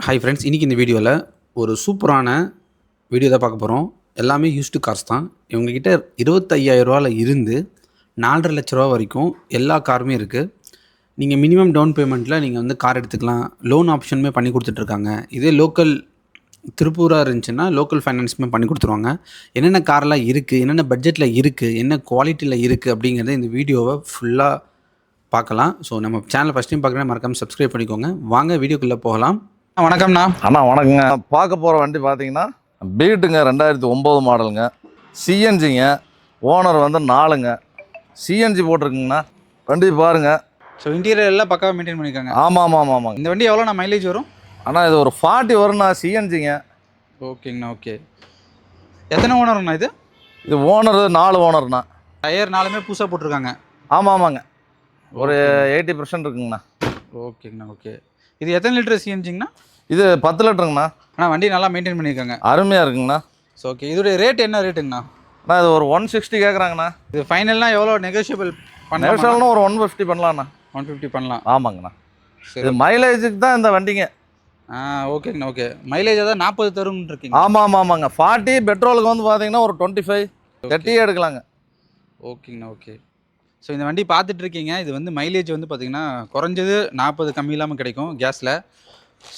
Hi friends, இன்றைக்கி இந்த வீடியோவில் ஒரு சூப்பரான வீடியோ தான் பார்க்க போகிறோம். எல்லாமே யூஸ்டு கார்ஸ் தான். இவங்ககிட்ட 25,000 இருந்து 4,50,000 லட்ச வரைக்கும் எல்லா காருமே இருக்குது. நீங்கள் மினிமம் டவுன் பேமெண்ட்டில் நீங்கள் வந்து கார் எடுத்துக்கலாம். லோன் ஆப்ஷனுமே பண்ணி கொடுத்துட்ருக்காங்க. இதே லோக்கல் திருப்பூராக இருந்துச்சுன்னா லோக்கல் ஃபைனான்ஸுமே பண்ணி கொடுத்துருவாங்க. என்னென்ன கார்லாம் இருக்குது, என்னென்ன பட்ஜெட்டில் இருக்குது, என்ன குவாலிட்டியில் இருக்குது அப்படிங்கிறத இந்த வீடியோவை ஃபுல்லாக பார்க்கலாம். ஸோ நம்ம சேனலை ஃபஸ்ட் டைம் பார்க்குறேன், மறக்காமல் சப்ஸ்கிரைப் பண்ணிக்கோங்க. வாங்க வீடியோக்குள்ளே போகலாம். வணக்கம்ண்ணா. அண்ணா வணக்கங்க. பார்க்க போகிற வண்டி பார்த்தீங்கன்னா பீட்டுங்க, 2009 மாடலுங்க, சிஎன்ஜிங்க. ஓனர் வந்து 4ங்க, சிஎன்ஜி போட்டிருக்குங்கண்ணா. வண்டி பாருங்கள். ஸோ இன்டீரியர் எல்லாம் பக்காவாக மெயின்டைன் பண்ணியிருக்காங்க. ஆமாம். இந்த வண்டி எவ்வளோ மைலேஜ் வரும்? அண்ணா இது ஒரு 40 வரும்ண்ணா, சிஎன்ஜிங்க. ஓகேங்கண்ணா. ஓகே, எத்தனை ஓனருங்கண்ணா இது? இது ஓனர் 4 ஓனர்ண்ணா. டயர் 4மே புதுசாக போட்டிருக்காங்க. ஆமாங்க, ஒரு 80% இருக்குங்கண்ணா. ஓகேங்கண்ணா. ஓகே, இது எத்தனை லிட்டர் சிஎன்ஜிங்கண்ணா? இது 10 லிட்டருங்கண்ணா. அண்ணா வண்டி நல்லா மெயின்டைன் பண்ணியிருக்காங்க. அருமையாக இருக்குங்கண்ணா. ஸோ ஓகே, இதோடைய ரேட் என்ன ரேட்டுங்கண்ணா? அண்ணா இது ஒரு 160 கேட்குறாங்கண்ணா. இது ஃபைனல்னால் எவ்வளோ நெகோஷியபிள் பண்ணலாம்? நெகோஷியபிள்னா ஒரு 150 பண்ணலாம்ண்ணா. 150 பண்ணலாம். ஆமாங்கண்ணா. இது மைலேஜுக்கு தான் இந்த வண்டிங்க. ஓகேங்கண்ணா. ஓகே, மைலேஜ் தான் 40 தரும்னு இருக்கீங்க. ஆமாங்க. 40 பெட்ரோலுக்கு வந்து பார்த்தீங்கன்னா ஒரு 25 30 எடுக்கலாங்க. ஓகேங்கண்ணா. ஓகே, ஸோ இந்த வண்டி பார்த்துட்ருக்கீங்க. இது வந்து மைலேஜ் வந்து பார்த்திங்கன்னா குறைஞ்சது 40 கம்மி இல்லாமல் கிடைக்கும் கேஸில்.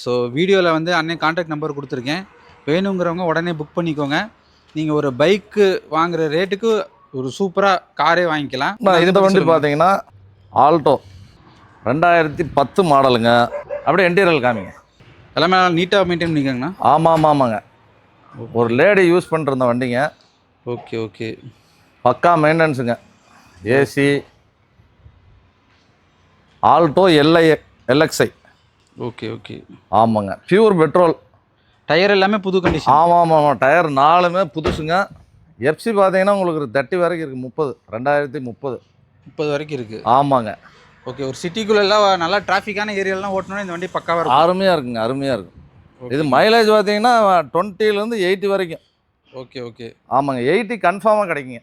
ஸோ வீடியோவில் வந்து அண்ணன் கான்டாக்ட் நம்பர் கொடுத்துருக்கேன். வேணுங்கிறவங்க உடனே புக் பண்ணிக்கோங்க. நீங்கள் ஒரு பைக்கு வாங்குகிற ரேட்டுக்கு ஒரு சூப்பராக காரே வாங்கிக்கலாம். இந்த வண்டி பார்த்தீங்கன்னா ஆல்டோ 2010 மாடலுங்க. அப்படியே இன்டீரியல் காமிங்க. எல்லாமே நீட்டாக மெயின்டைன் பண்ணிக்கோங்கண்ணா. ஆமாங்க. ஒரு லேடி யூஸ் பண்ணுற வண்டிங்க. ஓகே. பக்கா மெயின்டெனன்ஸுங்க. AC Alto LXi. ஓகே. ஆமாங்க, பியூர் பெட்ரோல். டயர் எல்லாமே புது கண்டிஷன். ஆமாம். டயர் 4மே புதுசுங்க. எஃப்சி பார்த்தீங்கன்னா உங்களுக்கு 30 வரைக்கும் இருக்குது. 30 வரைக்கும் இருக்குது. ஆமாங்க. ஓகே, ஒரு சிட்டிக்குள்ளெல்லாம் நல்லா டிராஃபிக்கான ஏரியாலாம் ஓட்டணும்னா இந்த வண்டி பக்காவாக இருக்கும். அருமையாக இருக்கும். இது மைலேஜ் பார்த்தீங்கன்னா 20லேருந்து 80 வரைக்கும். ஓகே. ஆமாங்க, 80 கன்ஃபார்மாக கிடைக்குங்க.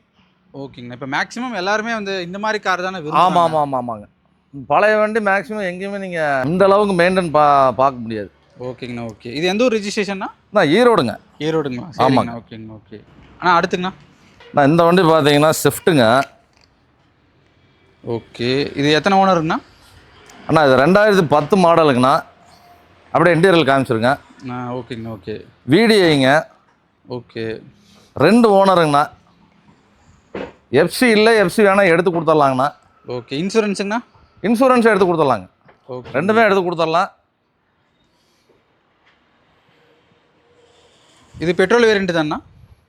ஓகேங்கண்ணா. இப்போ மேக்ஸிமம் எல்லாருமே வந்து இந்த மாதிரி கார் தானே? ஆமாங்க. பழைய வண்டி மேக்ஸிமம் எங்கேயுமே நீங்கள் இந்த அளவுக்கு மெயின்டைன் பார்க்க முடியாது. ஓகேங்கண்ணா. ஓகே, இது எந்த ஒரு ரிஜிஸ்ட்ரேஷன்னா? நான் ஈரோடுங்க. ஈரோடுங்களா? ஆமாங்க. ஓகே. அண்ணா அடுத்துங்கண்ணா. நான் இந்த வண்டி பார்த்தீங்கன்னா ஸ்விஃப்ட்டுங்க. ஓகே, இது எத்தனை ஓனருங்கண்ணா? அண்ணா இது 2010 மாடலுங்கண்ணா. அப்படியே இன்டீரியல் காமிச்சிருங்க. ஓகேங்கண்ணா. ஓகே, விடிஐங்க. ஓகே, 2 ஓனருங்கண்ணா. எஃப்சி இல்லை, எஃப்சி வேணால் எடுத்து கொடுத்துர்லாங்கண்ணா. ஓகே, இன்சூரன்ஸுங்கண்ணா? இன்சூரன்ஸ் எடுத்து கொடுத்துர்லாங்க. ஓகே, ரெண்டுமே எடுத்து கொடுத்துடலாம். இது பெட்ரோல் வேரியண்ட் தானே?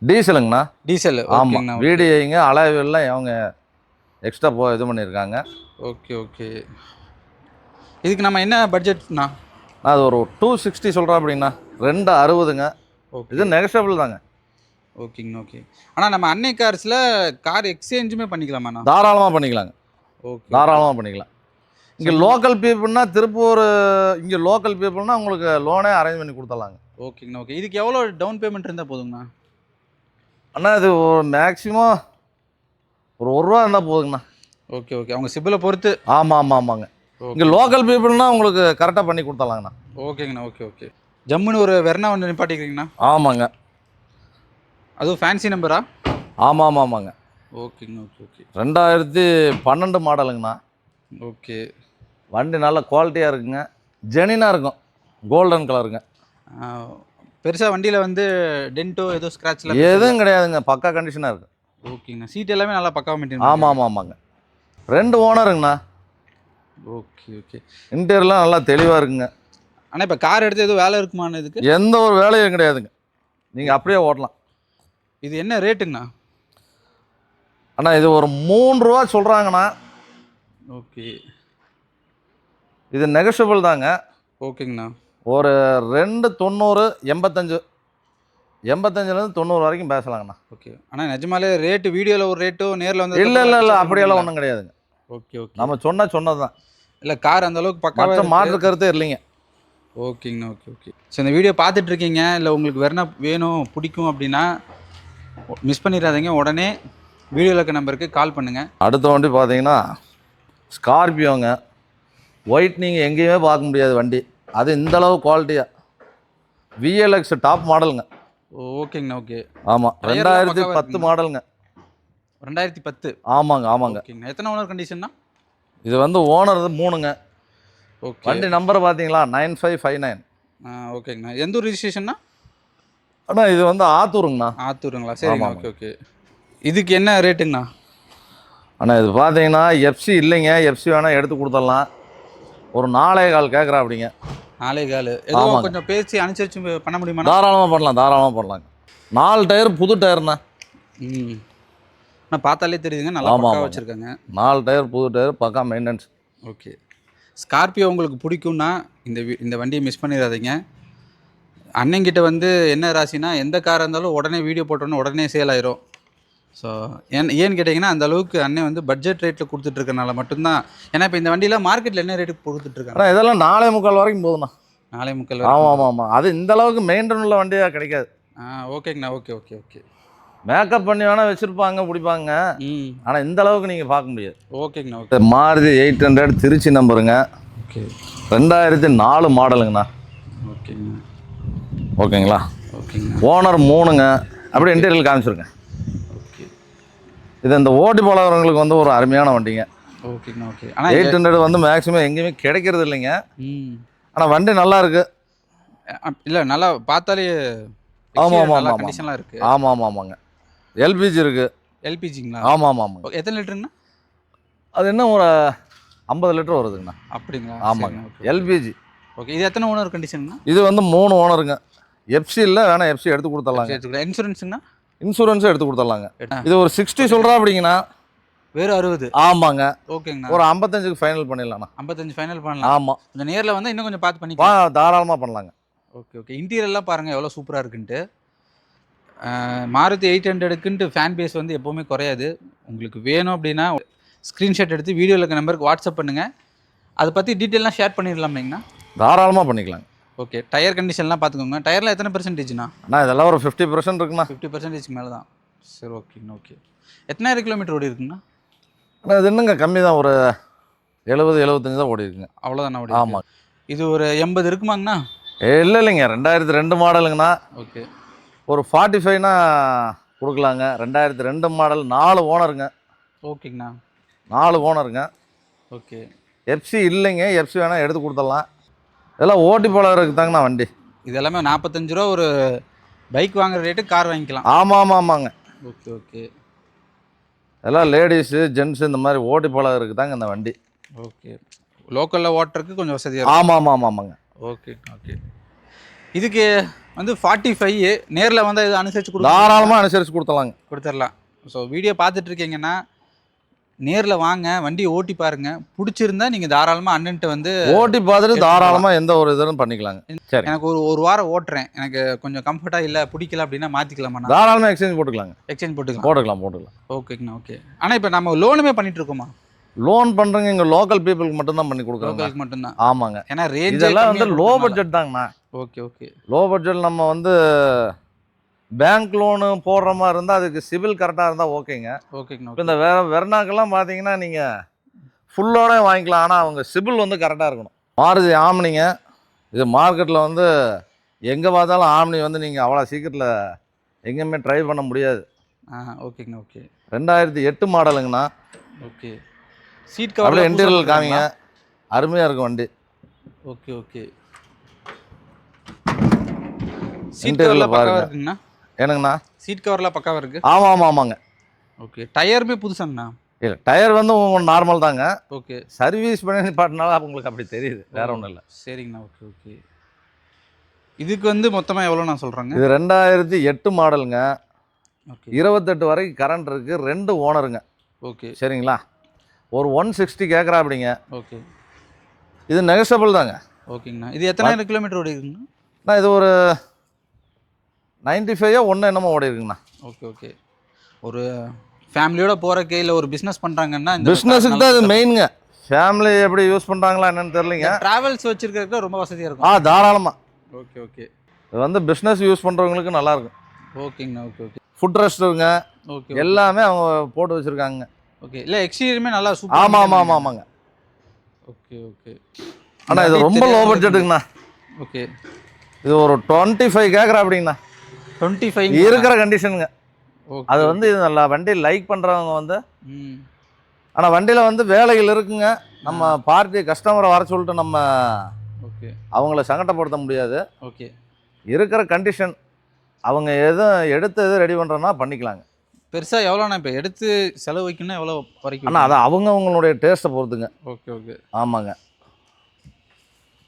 டீசலுங்கண்ணா. டீசல். ஆமாம், விடிஐங்க. அலைவெல்லாம் அவங்க எக்ஸ்ட்ரா இது பண்ணியிருக்காங்க. ஓகே. இதுக்கு நம்ம என்ன பட்ஜெட்ண்ணா? அது ஒரு 260 சொல்கிறேன் அப்படிங்கண்ணா. 260ங்க. இது நெகஷபிள் தாங்க. ஓகேங்கண்ணா. ஓகே, ஆனால் நம்ம அன்னை கார்ஸில் கார் எக்ஸ்சேஞ்சுமே பண்ணிக்கலாமாண்ணா? தாராளமாக பண்ணிக்கலாங்க. தாராளமாக பண்ணிக்கலாம். இங்கே லோக்கல் பீப்புள்னா திருப்பூர், இங்கே லோக்கல் பீப்புள்னா உங்களுக்கு லோனே அரேஞ்ச் பண்ணி கொடுத்துடலாங்க. ஓகேங்கண்ணா. ஓகே, இதுக்கு எவ்வளோ டவுன் பேமெண்ட் இருந்தால் போதுங்கண்ணா? அண்ணா இது ஒரு மேக்ஸிமம் ஒரு ரூபா இருந்தால் போதுங்கண்ணா. ஓகே, அவங்க சிபிலை பொறுத்து. ஆமாங்க. இங்கே லோக்கல் பீப்புள்னா உங்களுக்கு கரெக்டாக பண்ணி கொடுத்துடலாங்கண்ணா. ஓகேங்கண்ணா. ஓகே. ஜம்முன்னு ஒரு வெர்னா ஒன்று நிப்பாட்டிக்கிறீங்கண்ணா? ஆமாங்க. அதுவும் ஃபேன்சி நம்பரா? ஆமாங்க. ஓகேங்கண்ணா. ஓகே. 2012 மாடலுங்கண்ணா. ஓகே, வண்டி நல்ல குவாலிட்டியாக இருக்குங்க. ஜெனினாக இருக்கும். கோல்டன் கலருங்க. பெருசாக வண்டியில் வந்து டென்ட்டோ ஏதோ ஸ்க்ராட்ச்லாம் எதுவும் கிடையாதுங்க. பக்கா கண்டிஷனாக இருக்குது. ஓகேங்கண்ணா. சீட் எல்லாமே நல்லா பக்காவாக மெயின்டைன். ஆமாங்க. 2 ஓனருங்கண்ணா. ஓகே. இன்டீரியர்லாம் நல்லா தெளிவாக இருக்குங்க. ஆனால் இப்போ கார் எடுத்து எதுவும் வேலை இருக்குமான்னு? இதுக்கு எந்த ஒரு வேலையும் கிடையாதுங்க. நீங்கள் அப்படியே ஓட்டலாம். இது என்ன ரேட்டுங்கண்ணா? அண்ணா இது ஒரு 3 ரூபா சொல்கிறாங்கண்ணா. ஓகே, இது நெகஷபிள் தாங்க. ஓகேங்கண்ணா. ஒரு 290 85லேருந்து 90 வரைக்கும் பேசலாங்கண்ணா. ஓகே, ஆனால் நிஜமாலே ரேட்டு வீடியோவில் ஒரு ரேட்டோ நேரில் வந்து இல்லை அப்படியெல்லாம் ஒன்றும் கிடையாதுங்க. ஓகே. நம்ம சொன்னது தான். இல்லை, கார் அந்தளவுக்கு பக்காவாக மாற்று கருத்தே இல்லைங்க. ஓகேங்கண்ணா. ஓகே. ஸோ இந்த வீடியோ பார்த்துட்ருக்கீங்க, இல்லை உங்களுக்கு வேணும் பிடிக்கும் அப்படின்னா மிஸ் பண்ணிடாதீங்க. உடனே வீடியோவில் இருக்க நம்பருக்கு கால் பண்ணுங்கள். அடுத்த வண்டி பார்த்தீங்கன்னா ஸ்கார்பியோங்க. ஒயிட் நீங்கள் எங்கேயுமே பார்க்க முடியாது வண்டி. அது இந்தளவு குவாலிட்டியாக VLX டாப் மாடலுங்க. ஓகேங்கண்ணா. ஓகே. ஆமாம், டயர்லாம் பக்காவா 2010 இருக்குங்களா? மாடலுங்க. 2010. ஆமாங்க ஆமாங்க. ஓகேங்கண்ணா. எத்தனை ஓனர் கண்டிஷன்னா? இது வந்து ஓனர் 3ங்க. ஓகே. வண்டி நம்பர் பார்த்தீங்களா 9559. ஓகேங்கண்ணா. எந்த ஊர் ரிஜிஸ்ட்ரேஷன்னா? அண்ணா இது வந்து ஆத்தூருங்கண்ணா. ஆத்தூருங்களா? சரிங்க. ஆமாம். Okay okay. இதுக்கு என்ன ரேட்டுங்கண்ணா? அண்ணா இது பார்த்தீங்கன்னா எஃப்சி இல்லைங்க, எஃப்சி வேணால் எடுத்து கொடுத்துடலாம். ஒரு 4.25 கேட்குறா அப்படிங்க. 4.25. ஏதோ ஆமாங்க. கொஞ்சம் பேசி அனுசரிச்சு பண்ண முடியுமா? தாராளமாக பண்ணலாங்க. 4 டயர் புது டயர்ண்ணா. ம். நான் பார்த்தாலே தெரியுதுங்க, நல்லா ஆமாம் பக்கா ஆமாங்க. வச்சுருக்காங்க. 4 டயர் புது டயர் பக்கா மெயின்டெனன்ஸ். ஓகே. ஸ்கார்பியோ உங்களுக்கு பிடிக்கும்னா இந்த வண்டியை மிஸ் பண்ணிடாதீங்க. அண்ணங்கிட்ட வந்து என்ன ராசினா, எந்த காராக இருந்தாலும் உடனே வீடியோ போட்டோன்னே உடனே சேல் ஆயிரும். ஸோ ஏன்னு கேட்டிங்கன்னா, அந்த அளவுக்கு அண்ணன் வந்து பட்ஜெட் ரேட்டில் கொடுத்துட்ருக்கனால மட்டும்தான். ஏன்னா இப்போ இந்த வண்டியில் மார்க்கெட்டில் என்ன ரேட்டுக்கு கொடுத்துட்ருக்காங்க? ஆனால் இதெல்லாம் 4.25 வரைக்கும் போகுதுண்ணா. 4.25. ஆமாம் ஆமாம். அது இந்த அளவுக்கு மெயின்டைன் உள்ள வண்டியாக கிடைக்காது. ஓகேங்கண்ணா. Okay okay okay. மேக்கப் பண்ணி வேணால் வச்சுருப்பாங்க பிடிப்பாங்க. ம். ஆனால் இந்த அளவுக்கு நீங்கள் பார்க்க முடியாது. ஓகேங்கண்ணா. ஓகே. மாருதி 800 திருச்சி நம்பருங்க. ஓகே. 2004 மாடலுங்கண்ணா. ஓகேங்கண்ணா. ஓகேங்களா? ஓகேங்கண்ணா. ஓனர் 3ங்க. அப்படியே இன்டீரியல் காமிச்சிருக்கேன். ஓகே. இது இந்த ஓட்டி போகிறவங்களுக்கு வந்து ஒரு அருமையான வண்டிங்க. ஓகேங்கண்ணா. ஓகே. ஆனால் 800 வந்து மேக்ஸிமம் எங்கேயுமே கிடைக்கிறது இல்லைங்க. ம். ஆனால் வண்டி நல்லா இருக்கு. இல்லை, நல்லா பார்த்தாலே ஆமாம் நல்லா ஆமாம் கண்டிஷன்லாம் இருக்குது. ஆமாம் ஆமாங்க. எல்பிஜி இருக்கு. எல்பிஜிங்களா? ஆமாம் ஆமாங்க. எத்தனை லிட்டருங்கண்ணா? அது என்ன ஒரு 50 லிட்டர் வருதுங்கண்ணா. அப்படிங்களா? ஆமாங்க. சரிங்க. ஓகே. எல்பிஜி. ஓகே. இது எத்தனை ஓனர் கண்டிஷனுங்கண்ணா? இது வந்து 3 ஓனருங்க. எஃப்சி இல்லை, வேணால் எஃப்சி எடுத்து கொடுத்துடலாங்க. இன்சூரன்ஸுங்கண்ணா? இன்சூரன்ஸும் எடுத்து கொடுத்துடலாங்க. இது ஒரு 60 சொல்கிறா அப்படிங்கண்ணா. வெறும் 60? ஆமாங்க. ஓகேங்கண்ணா. ஒரு 55க்கு ஃபைனல் பண்ணிடலாண்ணா. 55 ஃபைனல் பண்ணலாம். ஆமாம். கொஞ்சம் நேரில் வந்து இன்னும் கொஞ்சம் பார்த்து பண்ணிக்கலாம். தாராளமாக பண்ணலாங்க. Okay okay. இன்டீரியர்லாம் பாருங்கள் எவ்வளோ சூப்பராக இருக்குன்ட்டு. மாருதி 800க்குன்ட்டு ஃபேன் பேஸ் வந்து எப்போவுமே குறையாது. உங்களுக்கு வேணும் அப்படின்னா ஸ்க்ரீன்ஷாட் எடுத்து வீடியோவில் இருக்க நம்பருக்கு வாட்ஸ்அப் பண்ணுங்கள். அதை பற்றி டீட்டெயிலாம் ஷேர் பண்ணிடலாமேங்கண்ணா? தாராளமாக பண்ணிக்கலாங்க. ஓகே. டயர் கண்டிஷன்லாம் பார்த்துக்கோங்க. டயரில் எத்தனை பெர்சன்டேஜ்ண்ணா? அண்ணா இதெல்லாம் ஒரு 50% இருக்குண்ணா. 50% மேலே தான். சரி, ஓகேங்கண்ணா. ஓகே. எத்தனாயிரம் கிலோமீட்டர் ஓடி இருக்குங்கண்ணா? அண்ணா இது என்னங்க கம்மி தான், ஒரு 70-75 தான் ஓடி இருக்குங்க. அவ்வளோதாண்ணா ஓடி? ஆமாம். இது ஒரு 80 இருக்குமாங்கண்ணா? இல்லைங்க, 2002 மாடலுங்கண்ணா. ஓகே. ஒரு 45னா கொடுக்கலாங்க. 2002 மாடல், 4 ஓனருங்க. ஓகேங்கண்ணா. 4 ஓனருங்க. ஓகே. எஃப்சி இல்லைங்க, எஃப்சி வேணால் எடுத்து கொடுத்துடலாம். இதெல்லாம் ஓட்டி போகிறதுக்கு தாங்கண்ணா வண்டி. இது எல்லாமே 45 ரூபா. ஒரு பைக் வாங்குற ரேட்டு கார் வாங்கிக்கலாம். ஆமாம் ஆமாங்க. Okay okay. எல்லாம் லேடிஸு ஜென்ஸு இந்த மாதிரி ஓட்டி போகிறதுக்கு தாங்க இந்த வண்டி. ஓகே. லோக்கலில் ஓட்டுறதுக்கு கொஞ்சம் வசதியாக இருக்கும். ஆமாம் ஆமாங்க. Okay okay. இதுக்கு வந்து 45 நேரில் வந்து இது அனுசரித்து தாராளமாக அனுசரித்து கொடுத்துடலாம். ஸோ வீடியோ பார்த்துட்டு இருக்கீங்கன்னா நேரில் வாங்க, வண்டியை ஓட்டி பாருங்கள். பிடிச்சிருந்தா நீங்கள் தாராளமாக அண்ணன்ட்ட வந்து ஓட்டி பார்த்துட்டு தாராளமாக எந்த ஒரு இதுன்னு பண்ணிக்கலாங்க. சரி, எனக்கு ஒரு வாரம் ஓட்டுறேன், எனக்கு கொஞ்சம் கம்ஃபர்ட்டாக இல்லை, பிடிக்கல அப்படின்னா மாற்றிக்கலாமா? தாராளமாக எக்ஸ்சேஞ்ச் போட்டுக்கலாங்க. எக்ஸ்சேஞ்ச் போட்டுக்கலாம். ஓகேங்கண்ணா. ஓகே. ஆனால் இப்போ நம்ம லோனுமே பண்ணிட்டு இருக்கோமா? லோன் பண்ணுறங்க இங்கே லோக்கல் பீப்புளுக்கு மட்டும்தான் பண்ணி கொடுக்குறோம். லோக்கலுக்கு மட்டும்தான். ஆமாங்க. ஏன்னா ரேஞ்ச் இதெல்லாம் வந்து லோ பட்ஜெட் தாங்கண்ணா. Okay okay. லோ பட்ஜெட் நம்ம வந்து பேங்க் லோனு போடுற மாதிரி இருந்தால் அதுக்கு சிபில் கரெக்டாக இருந்தால் ஓகேங்க. ஓகேங்கண்ணா. இப்போ இந்த வெர்னாக்கெல்லாம் பார்த்தீங்கன்னா நீங்கள் ஃபுல்லோட வாங்கிக்கலாம். ஆனால் அவங்க சிபில் வந்து கரெக்டாக இருக்கணும். மாருதி ஆம்னிங்க. இது மார்க்கெட்டில் வந்து எங்கே பார்த்தாலும் ஆம்னி வந்து நீங்கள் அவ்வளோ சீக்கிரத்தில் எங்கேயுமே ட்ரை பண்ண முடியாது. ஓகேங்கண்ணா. ஓகே. 2008 மாடலுங்கண்ணா. ஓகே. சீட் கவர் அப்படியே இன்டீரியல் காமிங்க. அருமையாக இருக்கும் வண்டி. Okay okay. சீட் கவர்லாம் பக்காவாக இருக்குங்கண்ணா? என்னங்கண்ணா? சீட் கவர்லாம் பக்காவாக இருக்குது? ஆமாம் ஆமாங்க. ஓகே. டயருமே புதுசாங்கண்ணா? இல்லை, டயர் வந்து நார்மல் தாங்க. ஓகே. சர்வீஸ் பண்ணி பாட்டினால உங்களுக்கு அப்படி தெரியுது, வேற ஒன்றும் இல்லை. சரிங்கண்ணா. Okay okay. இதுக்கு வந்து மொத்தமாக எவ்வளோ நான் சொல்கிறேங்க? இது 2008 மாடலுங்க. ஓகே. 28 வரைக்கும் கரண்ட் இருக்குது. 2 ஓனருங்க. ஓகே. சரிங்களா? ஒரு 160 கேட்குறா அப்படிங்க. ஓகே. இது நெகசபிள் தாங்க. ஓகேங்கண்ணா. இது எத்தனாயிரம் கிலோமீட்டர் ஓடி இருக்குங்கண்ணா? நான் இது ஒரு 95 ஒன்று என்னமோ ஓடி இருக்குங்கண்ணா. Okay okay. ஒரு ஃபேமிலியோட போகிறக்கு இல்லை ஒரு பிஸ்னஸ் பண்ணுறாங்கன்னா இந்த பிஸ்னஸுக்கு தான் இது மெயினுங்க. ஃபேமிலி எப்படி யூஸ் பண்ணுறாங்களா என்னன்னு தெரியலைங்க. ட்ராவல்ஸ் வச்சுருக்கிறதுக்கு ரொம்ப வசதியாக இருக்கும். தாராளமாக. Okay okay. இது வந்து பிஸ்னஸ் யூஸ் பண்ணுறவங்களுக்கு நல்லாயிருக்கும். ஓகேங்கண்ணா. Okay okay. ஃபுட் ரெஸ்ட்டுங்க ஓகே. எல்லாமே அவங்க போட்டு வச்சுருக்காங்க. ஓகே. இல்லை, எக்ஸ்டீரியருமே நல்லா சூப்பர். ஆமாங்க. Okay okay. ஆனால் இது ரொம்ப லோ பட்ஜெட்டுங்கண்ணா. ஓகே. இது ஒரு 25 கேட்குறா அப்படிங்கண்ணா. 25 இருக்கிற கண்டிஷனுங்க. ஓகே. அது வந்து இது நல்லா வண்டி லைக் பண்ணுறவங்க வந்து, ம். ஆனால் வண்டியில் வந்து வேலைகள் இருக்குங்க. நம்ம பார்ட்டி கஸ்டமரை வர சொல்லிட்டு நம்ம ஓகே. அவங்கள சங்கடப்படுத்த முடியாது. ஓகே. இருக்கிற கண்டிஷன் அவங்க எது ரெடி பண்ணுறோன்னா பண்ணிக்கலாங்க. பெருசா எவ்வளோண்ணா இப்போ எடுத்து செலவு வைக்கணும்னா எவ்வளோ வரைக்கும்? ஆனால் அது அவங்கவுங்களுடைய டேஸ்ட்டை பொறுத்துங்க. ஓகே. ஓகே. ஆமாங்க.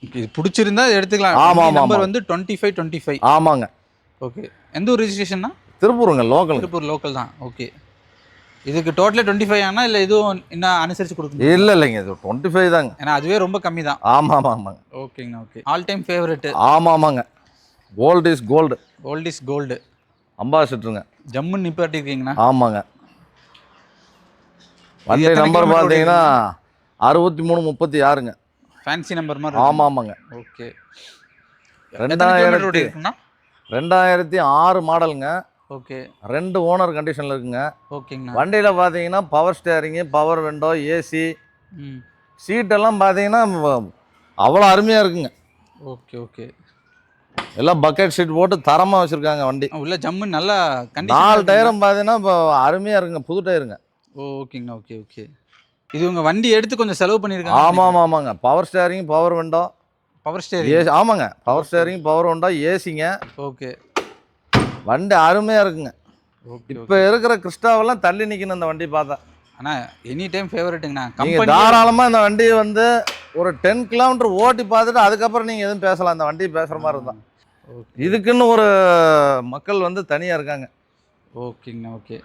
இது பிடிச்சிருந்தா எடுத்துக்கலாம். ஆமாம் ஆமாம் நம்பர் ஆமாம் வந்து 2525. ஆமாங்க. ஓகே. எந்த ஒரு ரிஜிஸ்ட்ரேஷன்னா? திருப்பூருங்க, லோக்கல். திருப்பூர் லோக்கல் தான். ஓகே. இதுக்கு டோட்டலே 25 ஆனா இல்லை எதுவும் இன்னும் அனுசரித்து கொடுக்கணும்? இல்லைங்க, இது 25 தாங்க. ஏன்னா அதுவே ரொம்ப கம்மி தான். ஆமாம் ஆமாம் ஆமாங்க. ஓகேங்கண்ணா. ஓகே. All time favourite. ஆமாம் ஆமாங்க. Gold is gold. Gold is gold. அம்பாசிடருங்க. ஜம்முன்னு நிப்பாட்டிருக்கீங்கண்ணா. ஆமாங்க. வண்டி நம்பர் பார்த்தீங்கன்னா 6336ங்க. ஃபேன்சி நம்பர் மாதிரி. ஆமாம் ஆமாங்க. ஓகே. 2006 மாடலுங்க. ஓகே. 2 ஓனர் கண்டிஷனில் இருக்குங்க. ஓகேங்கண்ணா. வண்டியில் பார்த்தீங்கன்னா power steering, power window, AC, ம். சீட்டெல்லாம் பார்த்தீங்கன்னா அவ்வளோ அருமையாக இருக்குங்க. ஓகே. ஓகே. எல்லாம் பக்கெட் சீட் போட்டு தரமாக வச்சுருக்காங்க வண்டி. உள்ள ஜம்முன்னு நல்லா 4 டயரும் பார்த்தீங்கன்னா இப்போ அருமையாக இருக்குங்க, புது டயருங்க. ஓகேங்கண்ணா. ஓகே. ஓகே. இது உங்கள் வண்டி எடுத்து கொஞ்சம் செலவு பண்ணியிருக்காங்க. ஆமாம் ஆமாங்க. Power steering, power window, power steering. AC. ஆமாங்க, பவர் ஸ்டேரிங், பவர் விண்டோ, ஏசிங்க. ஓகே. வண்டி அருமையாக இருக்குங்க. ஓகே. இப்போ இருக்கிற கிறிஸ்டாவெல்லாம் தள்ளி நிற்கணும் இந்த வண்டி பார்த்தா. ஆனால் எனி டைம் ஃபேவரட்டுங்கண்ணா. நீங்கள் தாராளமாக இந்த வண்டியை வந்து ஒரு 10 கிலோமீட்டர் ஓட்டி பார்த்துட்டு அதுக்கப்புறம் நீங்கள் எதுவும் பேசலாம். இந்த வண்டி பேசுகிற மாதிரி இருந்தால். இதுக்குன்னு ஒரு மக்கள் வந்து தனியாக இருக்காங்க. ஓகேங்கண்ணா. ஓகே.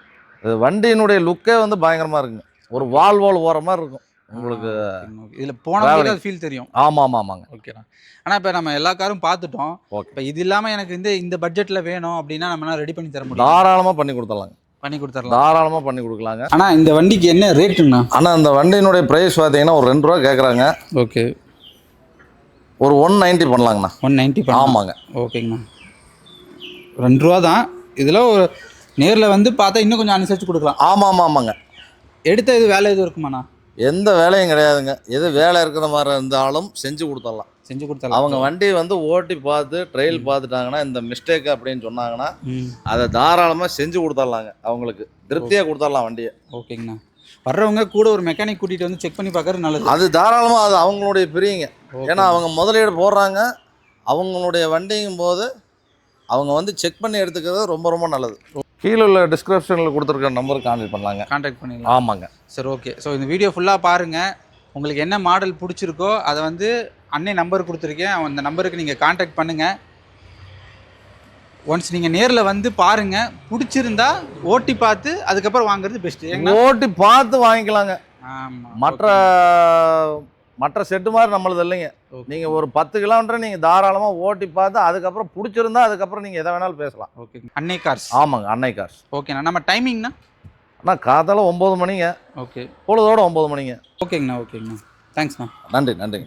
இது வண்டியினுடைய லுக்கே வந்து பயங்கரமாக இருக்குங்க. ஒரு வால் ஓர மாதிரி இருக்கும் உங்களுக்கு. இதில் போன ஃபீல் தெரியும். ஆமாம் ஆமாம் ஆமாங்க. ஓகேண்ணா. ஆனால் இப்போ நம்ம எல்லா காரும் பார்த்துட்டோம். ஓகே. இப்போ இது இல்லாமல் எனக்கு இந்த பட்ஜெட்டில் வேணும் அப்படின்னா நம்ம ரெடி பண்ணி தர முடியும்? தாராளமாக பண்ணி கொடுத்துடலாங்க. பண்ணி கொடுத்துடலாம். தாராளமாக பண்ணி கொடுக்கலாங்க. ஆனால் இந்த வண்டிக்கு என்ன ரேட்டுங்கண்ணா? ஆனால் இந்த வண்டியினுடைய ப்ரைஸ் பார்த்தீங்கன்னா ஒரு 2 ரூபா கேட்குறாங்க. ஓகே. ஒரு 190 பண்ணலாங்கண்ணா. 190 ஆமாங்க. ஓகேங்கண்ணா. 2 ரூபா தான். இதில் ஒரு நேரில் வந்து பார்த்தா இன்னும் கொஞ்சம் அனுசரித்து கொடுக்கலாம். ஆமாம் ஆமாம் ஆமாங்க. எடுத்த இது வேலை எதுவும் இருக்குமாண்ணா? எந்த வேலையும் கிடையாதுங்க. எது வேலை இருக்கிற மாதிரி இருந்தாலும் செஞ்சு கொடுத்துடலாம். செஞ்சு கொடுத்துடலாம். அவங்க வண்டி வந்து ஓட்டி பார்த்து ட்ரையல் பார்த்துட்டாங்கன்னா இந்த மிஸ்டேக் அப்படின்னு சொன்னாங்கன்னா அதை தாராளமாக செஞ்சு கொடுத்துடலாங்க. அவங்களுக்கு திருப்தியாக கொடுத்துடலாம் வண்டியை. ஓகேங்கண்ணா. வர்றவங்க கூட ஒரு மெக்கானிக் கூட்டிகிட்டு வந்து செக் பண்ணி பார்க்கறது நல்லது. அது தாராளமாக அது அவங்களுடைய பிரியுங்க. ஏன்னா அவங்க முதலீடு போடுறாங்க. அவங்களுடைய வண்டிங்கும் போது அவங்க வந்து செக் பண்ணி எடுத்துக்கிறது ரொம்ப ரொம்ப நல்லது. கீழே உள்ள டிஸ்கிரிப்ஷனில் கொடுத்துருக்க நம்பருக்கு கான்டாக்ட் பண்ணலாங்க. கான்டாக்ட் பண்ணிடலாம். ஆமாங்க. சரி. ஓகே. ஸோ இந்த வீடியோ ஃபுல்லாக பாருங்கள். உங்களுக்கு என்ன மாடல் பிடிச்சிருக்கோ அதை வந்து அன்னை நம்பர் கொடுத்துருக்கேன். அந்த நம்பருக்கு நீங்கள் கான்டாக்ட் பண்ணுங்கள். ஒன்ஸ் நீங்கள் நேரில் வந்து பாருங்கள். பிடிச்சிருந்தா ஓட்டி பார்த்து அதுக்கப்புறம் வாங்குறது பெஸ்ட்டு. ஓட்டி பார்த்து வாங்கிக்கலாங்க. ஆமாம். மற்ற செட்டு மாதிரி நம்மளது இல்லைங்க. நீங்கள் ஒரு 10 கிலோமீட்டர் நீங்கள் தாராளமாக ஓட்டி பார்த்து அதுக்கப்புறம் பிடிச்சிருந்தா அதுக்கப்புறம் நீங்கள் எதை வேணாலும் பேசலாம். ஓகே. அன்னை கார்ஸ். ஆமாங்க, அன்னை கார்ஸ். ஓகேண்ணா. நம்ம டைமிங்ண்ணா? அண்ணா காத்தால 9 மணிங்க. ஓகே. பொழுதோட 9 மணிங்க. ஓகேங்கண்ணா. ஓகேங்கண்ணா. தேங்க்ஸ்ண்ணா. நன்றிங்க.